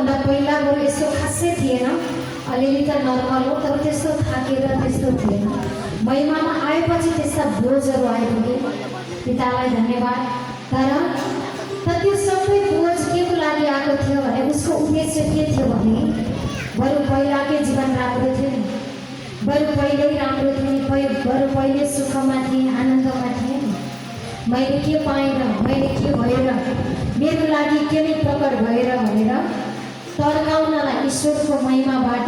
आउनुभन्दा पहिला बरु यस्तो खासै थिएन, अलिअलि त नर्मल हो, तर त्यस्तो थाकेर त्यस्तो थिएन। महिमामा आएपछि त्यस्ता बोझहरू आइपुगे, पितालाई धन्यवाद। तर त्यो सबै बोझ के को लागि आएको थियो भने उसको उद्देश्य के थियो भने बरु पहिलाकै जीवन राम्रो थियो नि, बरु पहिल्यै राम्रो थियो नि, बरु पहिले सुखमा थिएँ, आनन्दमा थिएँ नि। मैले के पाएँ र मैले के भएर मेरो लागि के नै प्रकट भएर भनेर तर्काउनलाई, ईश्वरको महिमाबाट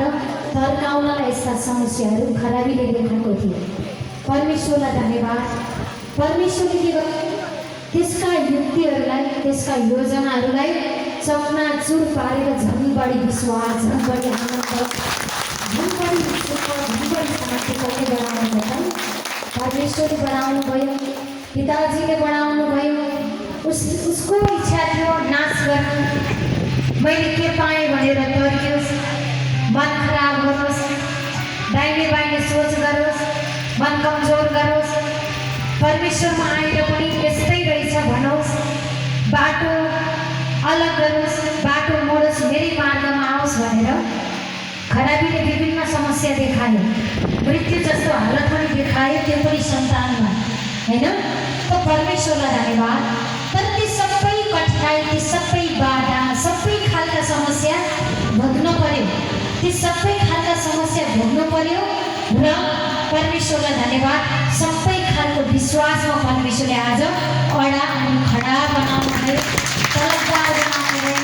तर्काउनलाई यस्ता समस्याहरू खराबीले देखाएको थियो। परमेश्वरलाई धन्यवाद। परमेश्वरले के गर्यो, त्यसका युक्तिहरूलाई, त्यसका योजनाहरूलाई चकनाचुर पारेर झन् बढी विश्वास, झन् बढी आनन्द, झन् बढी सुख, झन् बढी शान्ति कसले बढाउनु भयो? परमेश्वरले बढाउनु भयो, पिताजीले बढाउनु भयो। उसको इच्छा थियो नाश गर्नु। मैले के पाएँ भनेर तर्कियोस्, मन खराब गरोस्, दाहिने बाहिने सोच गरोस्, मन कमजोर गरोस्, परमेश्वरमा आएर पनि यस्तै रहेछ भनोस्, बाटो अलग गरोस्, बाटो मोडोस्, मेरै मार्गमा आओस् भनेर खराबीले विभिन्न समस्या देखायो, मृत्यु जस्तो हालत पनि देखायो, त्यो पनि सन्तानमा, होइन? तो परमेश्वरलाई धन्यवाद। तर ती सबै कठिनाइ, ती सबै बाधा, सबै खालका समस्या भोग्नु पर्यो, ती सबै खालका समस्या भोग्नु पर्यो र परमेश्वरलाई धन्यवाद। सबै खालको विश्वासमा परमेश्वरले आज अडा अनि खडा बनाउनु भयो, तलबदार बनाउनु भयो।